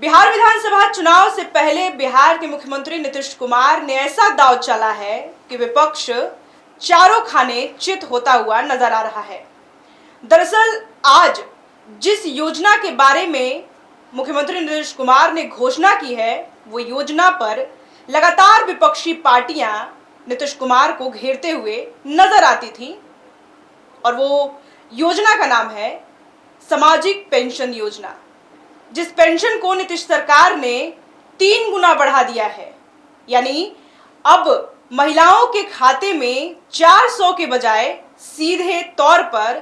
बिहार विधानसभा चुनाव से पहले बिहार के मुख्यमंत्री नीतीश कुमार ने ऐसा दांव चला है कि विपक्ष चारों खाने चित होता हुआ नजर आ रहा है। दरअसल आज जिस योजना के बारे में मुख्यमंत्री नीतीश कुमार ने घोषणा की है, वो योजना पर लगातार विपक्षी पार्टियां नीतीश कुमार को घेरते हुए नजर आती थी और वो योजना का नाम है सामाजिक पेंशन योजना, जिस पेंशन को नीतीश सरकार ने 3 गुना बढ़ा दिया है। यानी अब महिलाओं के खाते में 400 के बजाय सीधे तौर पर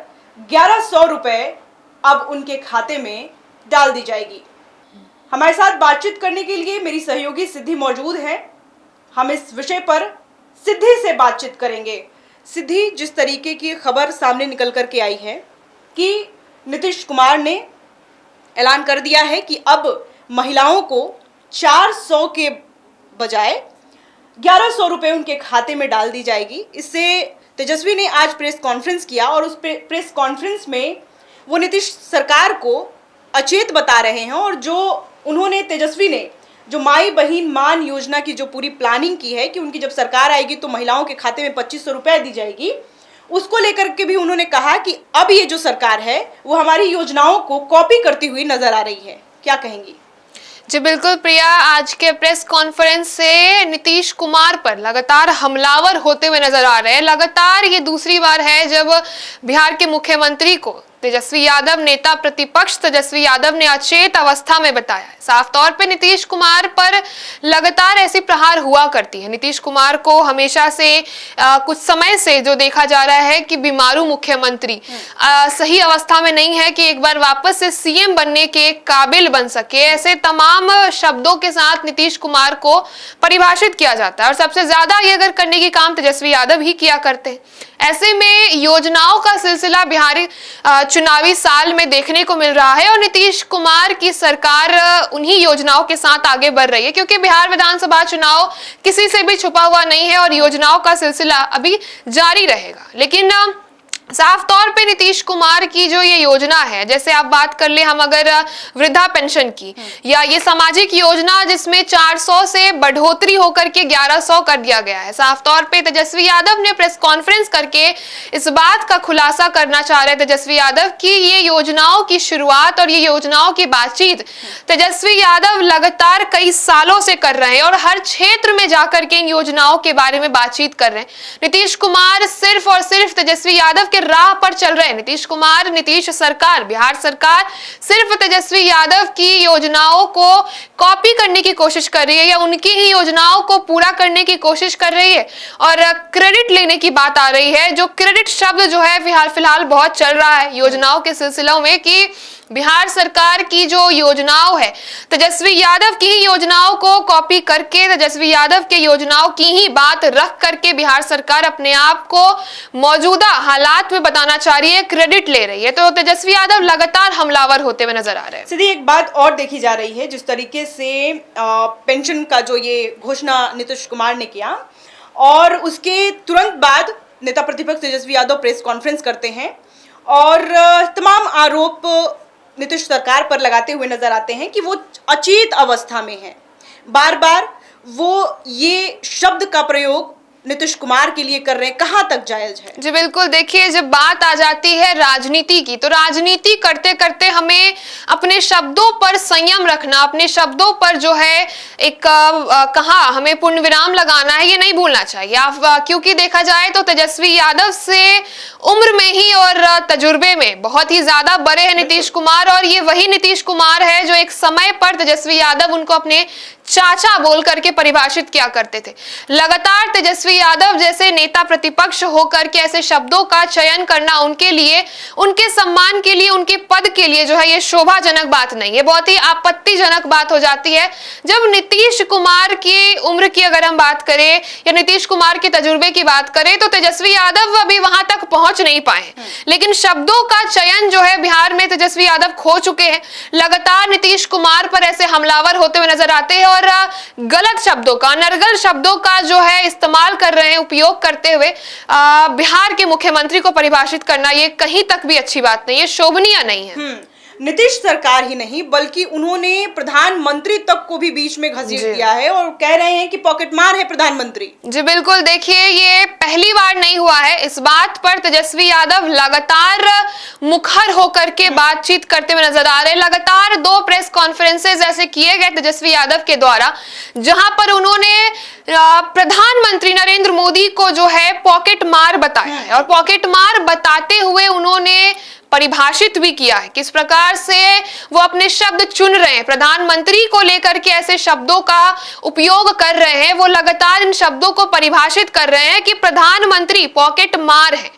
1100 रुपए अब उनके खाते में डाल दी जाएगी। हमारे साथ बातचीत करने के लिए मेरी सहयोगी सिद्धि मौजूद है। हम इस विषय पर सिद्धि से बातचीत करेंगे। सिद्धि, जिस तरीके की खबर सामने निकल कर के आई है कि नीतीश कुमार ने ऐलान कर दिया है कि अब महिलाओं को 400 के बजाय 1100 रुपए उनके खाते में डाल दी जाएगी। इससे तेजस्वी ने आज प्रेस कॉन्फ्रेंस किया और उस प्रेस कॉन्फ्रेंस में वो नीतीश सरकार को अचेत बता रहे हैं और जो उन्होंने तेजस्वी ने जो माई बहिन मान योजना की जो पूरी प्लानिंग की है कि उनकी जब सरकार आएगी तो महिलाओं के खाते में 2500 रुपए दी जाएगी, उसको लेकर के भी उन्होंने कहा कि अब ये जो सरकार है वो हमारी योजनाओं को कॉपी करती हुई नजर आ रही है। क्या कहेंगी? जी बिल्कुल प्रिया, आज के प्रेस कॉन्फ्रेंस से नीतीश कुमार पर लगातार हमलावर होते हुए नजर आ रहे हैं। लगातार ये दूसरी बार है जब बिहार के मुख्यमंत्री को तेजस्वी यादव, नेता प्रतिपक्ष तेजस्वी यादव ने अचेत अवस्था में बताया है। साफ तौर पे नीतीश कुमार पर लगातार ऐसी प्रहार हुआ करती है। नीतीश कुमार को हमेशा से कुछ समय से जो देखा जा रहा है कि बीमारू मुख्यमंत्री सही अवस्था में नहीं है कि एक बार वापस से सीएम बनने के काबिल बन सके। ऐसे तमाम शब्दों के साथ नीतीश कुमार को परिभाषित किया जाता है और सबसे ज्यादा ये अगर करने की काम तेजस्वी यादव ही किया करते हैं। ऐसे में योजनाओं का सिलसिला बिहारी चुनावी साल में देखने को मिल रहा है और नीतीश कुमार की सरकार उन्हीं योजनाओं के साथ आगे बढ़ रही है, क्योंकि बिहार विधानसभा चुनाव किसी से भी छुपा हुआ नहीं है और योजनाओं का सिलसिला अभी जारी रहेगा। लेकिन साफ तौर पे नीतीश कुमार की जो ये योजना है, जैसे आप बात कर ले हम अगर वृद्धा पेंशन की या ये सामाजिक योजना जिसमें 400 से बढ़ोतरी होकर के 1100 कर दिया गया है, साफ तौर पे तेजस्वी यादव ने प्रेस कॉन्फ्रेंस करके इस बात का खुलासा करना चाह रहे तेजस्वी यादव कि ये योजनाओं की शुरुआत और ये योजनाओं की बातचीत तेजस्वी यादव लगातार कई सालों से कर रहे हैं और हर क्षेत्र में जाकर के इन योजनाओं के बारे में बातचीत कर रहे हैं। नीतीश कुमार सिर्फ और सिर्फ तेजस्वी यादव के राह पर चल रहे हैं। नीतीश कुमार, नीतीश सरकार, बिहार सरकार सिर्फ तेजस्वी यादव की योजनाओं को कॉपी करने की कोशिश कर रही है या उनकी ही योजनाओं को पूरा करने की कोशिश कर रही है और क्रेडिट लेने की बात आ रही है। जो क्रेडिट शब्द जो है फिलहाल बहुत चल रहा है योजनाओं के सिलसिलों में कि बिहार सरकार की जो योजनाओं है, तेजस्वी यादव की ही योजनाओं को कॉपी करके, तेजस्वी यादव के योजनाओं की ही बात रख करके बिहार सरकार अपने आप को मौजूदा हालात में बताना चाह रही है, क्रेडिट ले रही है। तो तेजस्वी यादव लगातार हमलावर होते हुए नजर आ रहे हैं। सीधी एक बात और देखी जा रही है, जिस तरीके से पेंशन का जो ये घोषणा नीतीश कुमार ने किया और उसके तुरंत बाद नेता प्रतिपक्ष तेजस्वी यादव प्रेस कॉन्फ्रेंस करते हैं और तमाम आरोप नीतीश सरकार पर लगाते हुए नजर आते हैं कि वो अचेत अवस्था में है। बार बार वो ये शब्द का प्रयोग नीतीश कुमार के लिए कर रहे हैं, कहां तक जायज है? जी बिल्कुल, देखिए जब बात आ जाती है राजनीति की, तो राजनीति करते करते हमें अपने शब्दों पर संयम रखना, अपने शब्दों पर जो है एक कहा हमें पूर्ण विराम लगाना है, ये नहीं भूलना चाहिए। आप क्योंकि देखा जाए तो तेजस्वी यादव से उम्र में ही और तजुर्बे में बहुत ही ज्यादा बड़े हैं नीतीश कुमार और ये वही नीतीश कुमार है जो एक समय पर तेजस्वी यादव उनको अपने चाचा बोल करके परिभाषित किया करते थे। लगातार तेजस्वी यादव जैसे नेता प्रतिपक्ष होकर के ऐसे शब्दों का चयन करना उनके लिए, उनके सम्मान के लिए, उनके पद के लिए जो है ये शोभाजनक बात नहीं है, बहुत ही आपत्तिजनक बात हो जाती है। जब नीतीश कुमार की उम्र की अगर हम बात करें या नीतीश कुमार के तजुर्बे की बात करें तो तेजस्वी यादव अभी वहां तक पहुंच नहीं पाए, लेकिन शब्दों का चयन जो है बिहार में तेजस्वी यादव खो चुके हैं। लगातार नीतीश कुमार पर ऐसे हमलावर होते हुए नजर आते हैं और गलत शब्दों का, अनर्गल शब्दों का जो है इस्तेमाल कर रहे हैं, उपयोग करते हुए बिहार के मुख्यमंत्री को परिभाषित करना ये कहीं तक भी अच्छी बात नहीं है, शोभनीय नहीं है। नीतीश सरकार ही नहीं बल्कि उन्होंने प्रधानमंत्री तक को भी बीच में घसीट दिया है और कह रहे हैं कि पॉकेटमार है प्रधानमंत्री। जी बिल्कुल, देखिए ये पहली बार नहीं हुआ है। इस बात पर तेजस्वी यादव लगातार मुखर होकर के बातचीत करते हुए नजर आ रहे हैं। लगातार 2 प्रेस कॉन्फ्रेंसेस ऐसे किए गए तेजस्वी यादव के द्वारा, जहां पर उन्होंने प्रधानमंत्री नरेंद्र मोदी को जो है पॉकेट मार बताया है और पॉकेट मार बताते हुए उन्होंने परिभाषित भी किया है किस प्रकार से वो अपने शब्द चुन रहे हैं। प्रधानमंत्री को लेकर के ऐसे शब्दों का उपयोग कर रहे हैं, वो लगातार इन शब्दों को परिभाषित कर रहे हैं कि प्रधानमंत्री पॉकेट मार है।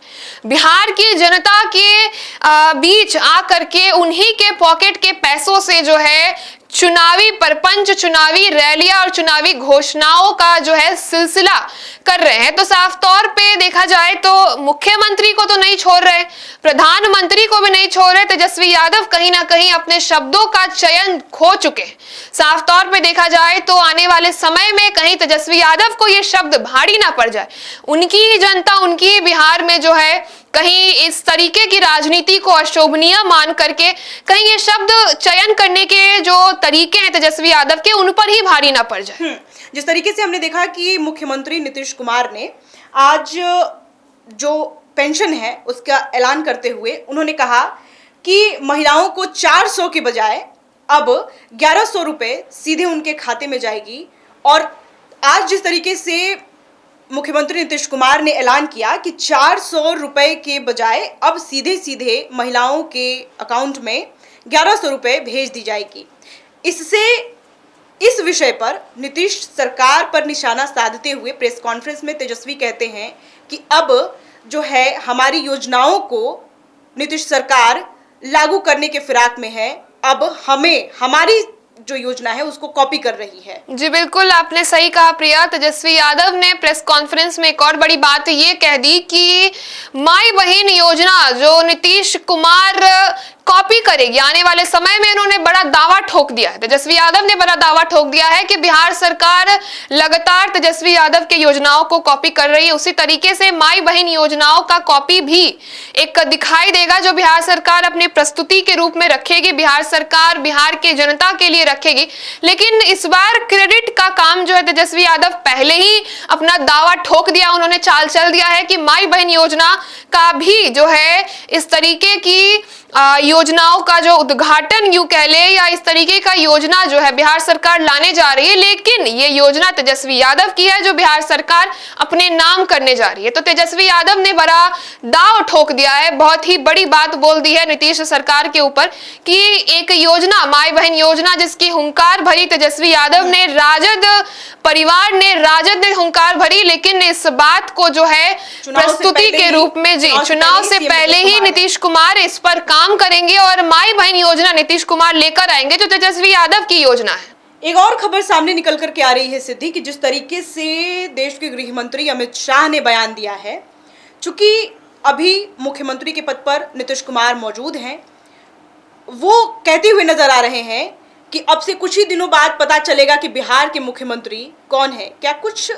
बिहार की जनता के बीच आकर के उन्हीं के पॉकेट के पैसों से जो है चुनावी परपंच, चुनावी रैलियां और चुनावी घोषणाओं का जो है सिलसिला कर रहे हैं। तो साफ तौर पे देखा जाए तो मुख्यमंत्री को तो नहीं छोड़ रहे, प्रधानमंत्री को भी नहीं छोड़ रहे। तेजस्वी यादव कहीं ना कहीं अपने शब्दों का चयन खो चुके हैं। साफ तौर पे देखा जाए तो आने वाले समय में कहीं तेजस्वी यादव को ये शब्द भारी ना पड़ जाए, उनकी जनता, उनकी बिहार में जो है कहीं इस तरीके की राजनीति को अशोभनीय मान करके कहीं ये शब्द चयन करने के जो तरीके हैं तेजस्वी यादव के, उन पर ही भारी ना पड़ जाए। जिस तरीके से हमने देखा कि मुख्यमंत्री नीतीश कुमार ने आज जो पेंशन है उसका ऐलान करते हुए उन्होंने कहा कि महिलाओं को 400 के बजाय अब 1100 रुपए सीधे उनके खाते में जाएगी। और आज जिस तरीके से मुख्यमंत्री नीतीश कुमार ने ऐलान किया कि 400 रुपए के बजाय अब सीधे सीधे महिलाओं के अकाउंट में 1100 रुपए भेज दी जाएगी, इससे इस विषय पर नीतीश सरकार पर निशाना साधते हुए प्रेस कॉन्फ्रेंस में तेजस्वी कहते हैं कि अब जो है हमारी योजनाओं को नीतीश सरकार लागू करने के फिराक में है, अब हमें हमारी जो योजना है उसको कॉपी कर रही है। जी बिल्कुल, आपने सही कहा प्रिया। तेजस्वी यादव ने प्रेस कॉन्फ्रेंस में एक और बड़ी बात ये कह दी कि माई बहन योजना जो नीतीश कुमार कॉपी करेगी आने वाले समय में, इन्होंने बड़ा दावा ठोक दिया है। तेजस्वी यादव ने बड़ा दावा ठोक दिया है कि बिहार सरकार लगातार तेजस्वी यादव के योजनाओं को कॉपी कर रही है। उसी तरीके से माई बहन योजनाओं का कॉपी भी एक दिखाई देगा जो बिहार सरकार अपनी प्रस्तुति के रूप में रखेगी, बिहार सरकार बिहार के जनता के लिए रखेगी। लेकिन इस बार क्रेडिट का काम जो है तेजस्वी यादव पहले ही अपना दावा ठोक दिया, उन्होंने चाल चल दिया है कि माई बहन योजना का भी जो है इस तरीके की योजनाओं का जो उद्घाटन यूं कह ले या इस तरीके का योजना जो है बिहार सरकार लाने जा रही है, लेकिन ये योजना तेजस्वी यादव की है जो बिहार सरकार अपने नाम करने जा रही है। तो तेजस्वी यादव ने बड़ा दाव ठोक दिया है, बहुत ही बड़ी बात बोल दी है नीतीश सरकार के ऊपर कि एक योजना माई बहन योजना जिसकी हुंकार भरी तेजस्वी यादव ने, राजद परिवार ने, राजद ने हुंकार भरी, लेकिन इस बात को जो है प्रस्तुति के रूप में जी चुनाव से पहले ही नीतीश कुमार इस पर काम करेंगे और माई बहन योजना नीतीश कुमार लेकर आएंगे जो तेजस्वी यादव की योजना है। एक और खबर सामने निकल करके आ रही है सिद्धि कि जिस तरीके से देश के गृह मंत्री अमित शाह ने बयान दिया है, चूंकि अभी मुख्यमंत्री के पद पर नीतीश कुमार मौजूद हैं, वो कहते हुए नजर आ रहे हैं कि अब से कुछ ही दिनों बाद पता चलेगा कि बिहार के मुख्यमंत्री कौन है। क्या कुछ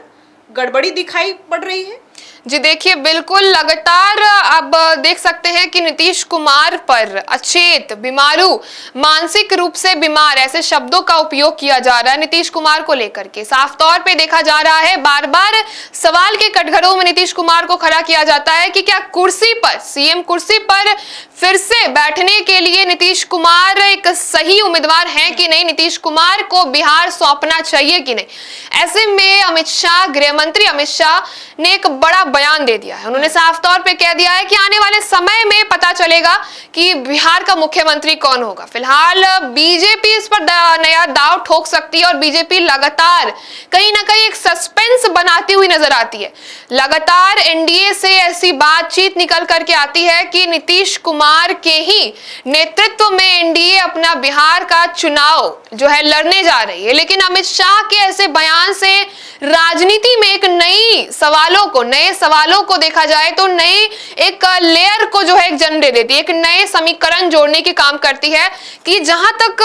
गड़बड़ी दिखाई पड़ रही है? जी देखिए, बिल्कुल लगातार अब देख सकते हैं कि नीतीश कुमार पर अचेत, बीमारू, मानसिक रूप से बीमार ऐसे शब्दों का उपयोग किया जा रहा है नीतीश कुमार को लेकर के। साफ तौर पे देखा जा रहा है, बार बार सवाल के कटघरों में नीतीश कुमार को खड़ा किया जाता है कि क्या कुर्सी पर, सीएम कुर्सी पर फिर से बैठने के लिए नीतीश कुमार एक सही उम्मीदवार हैं कि नहीं, नीतीश कुमार को बिहार सौंपना चाहिए कि नहीं। ऐसे में अमित शाह, गृह मंत्री अमित शाह ने एक बड़ा बयान दे दिया है। उन्होंने साफ तौर पे कह दिया है कि आने वाले समय में पता चलेगा कि बिहार का मुख्यमंत्री कौन होगा। फिलहाल बीजेपी इस पर नया दाव ठोक सकती है और बीजेपी लगातार कहीं ना कहीं एक सस्पेंस बनाती हुई नजर आती है। लगातार एनडीए से ऐसी बातचीत निकल करके आती है कि नीतीश कुमार के ही नेतृत्व में एनडीए अपना बिहार का चुनाव जो है लड़ने जा रही है। लेकिन अमित शाह के ऐसे बयान से राजनीति में एक नए सवालों को देखा जाए तो नए एक लेयर को जो है एक जन्म दे देती है, एक नए समीकरण जोड़ने की काम करती है कि जहां तक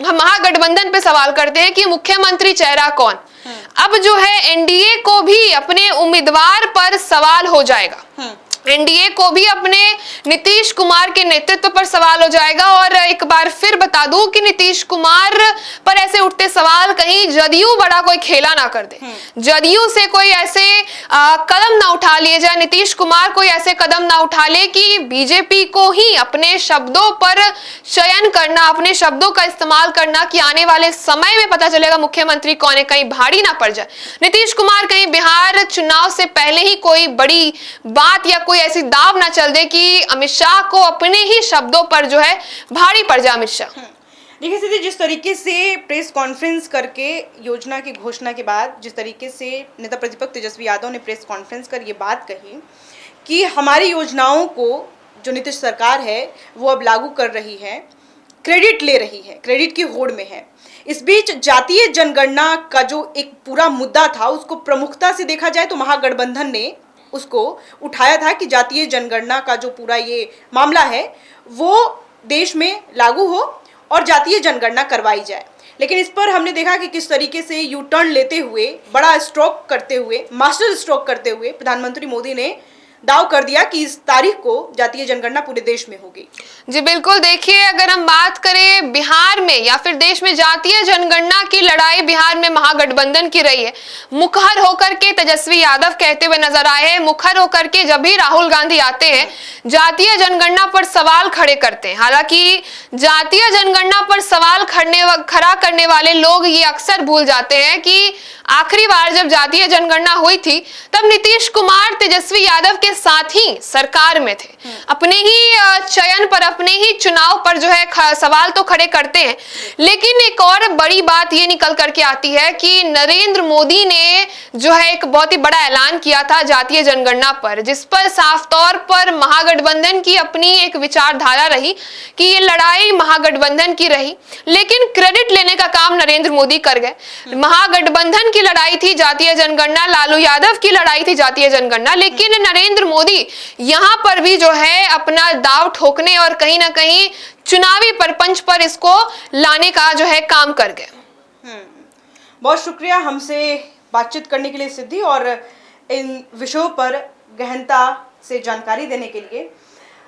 हम महागठबंधन पे सवाल करते हैं कि मुख्यमंत्री चेहरा कौन, अब जो है एनडीए को भी अपने उम्मीदवार पर सवाल हो जाएगा। एनडीए को भी अपने नीतीश कुमार के नेतृत्व पर सवाल हो जाएगा। और एक बार फिर बता दूं कि नीतीश कुमार पर ऐसे उठते सवाल कहीं जदयू बड़ा कोई खेला ना कर दे, जदयू से कोई ऐसे कदम ना उठा लिए जाए, नीतीश कुमार कोई ऐसे कदम ना उठा ले कि बीजेपी को ही अपने शब्दों पर चयन करना, अपने शब्दों का इस्तेमाल करना कि आने वाले समय में पता चलेगा मुख्यमंत्री कौन है, कहीं भारी ना पड़ जाए। नीतीश कुमार कहीं बिहार चुनाव से पहले ही कोई बड़ी बात या कोई ऐसी दाव ना चल दे कि अमित शाह को अपने ही शब्दों पर जो है भारी पड़ जाए अमित शाह। देखिए सीधे जिस तरीके से प्रेस कॉन्फ्रेंस करके योजना की घोषणा के बाद जिस तरीके से नेता प्रतिपक्ष तेजस्वी यादव ने प्रेस कॉन्फ्रेंस कर ये बात कही कि हमारी योजनाओं को जो नीतीश सरकार है वो अब लागू कर रही है, क्रेडिट ले रही है, क्रेडिट की होड़ में है। इस बीच जातीय जनगणना का जो एक पूरा मुद्दा था उसको प्रमुखता से देखा जाए तो महागठबंधन ने उसको उठाया था कि जातीय जनगणना का जो पूरा ये मामला है वो देश में लागू हो और जातीय जनगणना करवाई जाए। लेकिन इस पर हमने देखा कि किस तरीके से यू टर्न लेते हुए, बड़ा स्ट्रोक करते हुए, मास्टर स्ट्रोक करते हुए प्रधानमंत्री मोदी ने दाव कर दिया कि इस तारीख को जातीय जनगणना पूरे देश में होगी। जी बिल्कुल, देखिए अगर हम बात करें बिहार में या फिर देश में जातीय जनगणना की लड़ाई बिहार में महागठबंधन की रही है। मुखर होकर के तेजस्वी यादव कहते हुए नजर आए हैं, मुखर होकर के जब भी राहुल गांधी आते हैं जातीय जनगणना पर सवाल खड़े करते हैं। हालांकि जातीय जनगणना पर सवाल खड़ा करने वाले लोग ये अक्सर भूल जाते हैं कि आखिरी बार जब जातीय जनगणना हुई थी तब नीतीश कुमार तेजस्वी यादव के साथ ही सरकार में थे। अपने ही चयन पर, अपने ही चुनाव पर जो है सवाल तो खड़े करते हैं। लेकिन एक और बड़ी बात ये निकल करके आती है कि नरेंद्र मोदी ने जो है एक बहुत ही बड़ा ऐलान किया था जातीय जनगणना पर, जिस पर साफ तौर पर महागठबंधन की अपनी एक विचारधारा रही कि ये लड़ाई महागठबंधन की रही, लेकिन क्रेडिट लेने का काम नरेंद्र मोदी कर गए। महागठबंधन की लड़ाई थी जातीय जनगणना, लालू यादव की लड़ाई थी जातीय जनगणना, लेकिन नरेंद्र मोदी यहां पर भी जो है अपना दाव ठोकने और कहीं ना कहीं चुनावी परपंच पर इसको लाने का जो है काम कर गए। बहुत शुक्रिया हमसे बातचीत करने के लिए सिद्धि, और इन विषयों पर गहनता से जानकारी देने के लिए।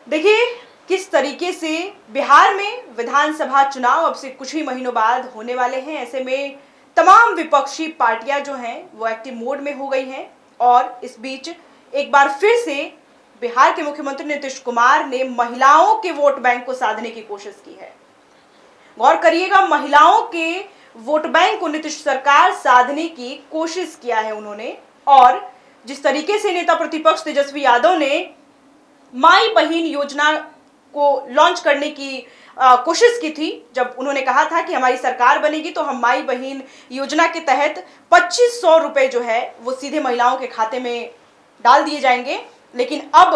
देखिए किस तरीके से बिहार में विधानसभा चुनाव अब से कुछ ही महीनों बाद होने वाले हैं। ऐसे में तमाम विपक्षी पार्टियां जो हैं वो एक्टिव मोड में हो गई हैं, और इस बीच एक बार फिर से बिहार के मुख्यमंत्री नीतीश कुमार ने महिलाओं के वोट बैंक को साधने की कोशिश की है। गौर करिएगा, महिलाओं के वोट बैंक को नीतीश सरकार साधने की कोशिश किया है उन्होंने। और जिस तरीके से नेता प्रतिपक्ष तेजस्वी यादव ने माई बहन योजना को लॉन्च करने की कोशिश की थी, जब उन्होंने कहा था कि हमारी सरकार बनेगी तो हम माई बहन योजना के तहत 2500 रुपए जो है वो सीधे महिलाओं के खाते में डाल दिए जाएंगे। लेकिन अब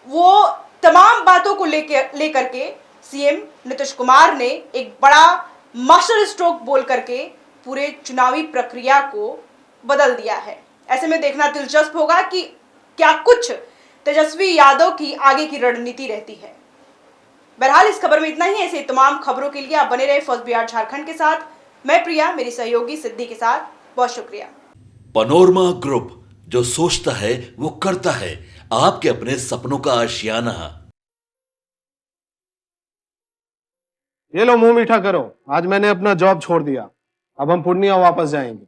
वो तमाम बातों को लेकर के सीएम नीतीश कुमार ने एक बड़ा मास्टर स्ट्रोक बोल करके पूरे चुनावी प्रक्रिया को बदल दिया है। ऐसे में देखना दिलचस्प होगा कि क्या कुछ तेजस्वी यादव की आगे की रणनीति रहती है। बहरहाल इस खबर में इतना ही। ऐसे तमाम खबरों के लिए आप बने रहे फर्स्ट बिहार झारखंड के साथ। मैं प्रिया, मेरी सहयोगी सिद्धि के साथ। बहुत शुक्रिया। पनोरमा ग्रुप, जो सोचता है वो करता है, आपके अपने सपनों का आशियाना। ये लो मुंह मीठा करो, आज मैंने अपना जॉब छोड़ दिया, अब हम पूर्णिया वापस जाएंगे।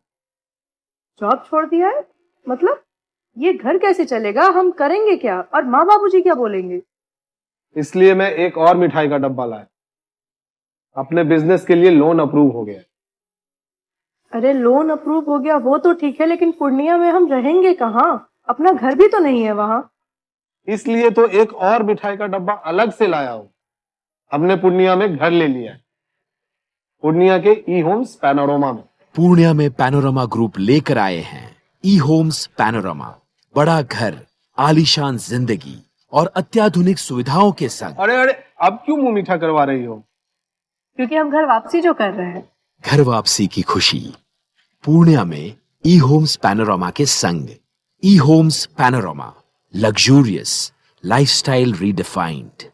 जॉब छोड़ दिया है? मतलब ये घर कैसे चलेगा, हम करेंगे क्या, और माँ बाबूजी क्या बोलेंगे? इसलिए मैं एक और मिठाई का डब्बा लाया। अपने बिजनेस के लिए लोन अप्रूव हो गया। अरे लोन अप्रूव हो गया वो तो ठीक है, लेकिन पूर्णिया में हम रहेंगे कहाँ? अपना घर भी तो नहीं है वहाँ। इसलिए तो एक और मिठाई का डब्बा अलग से लाया हूँ। हमने पूर्णिया में घर ले लिया है, पूर्णिया के ई होम्स पैनोरमा में। पूर्णिया में पैनोरमा ग्रुप लेकर आए हैं ई होम्स पैनोरमा। बड़ा घर, आलीशान जिंदगी और अत्याधुनिक सुविधाओं के संग। अरे अरे, अब क्यों मुंह मीठा करवा रही हो? क्योंकि हम घर वापसी जो कर रहे हैं। घर वापसी की खुशी पूर्णिया में ई होम्स पैनोरमा के संग। E homes panorama, luxurious lifestyle redefined.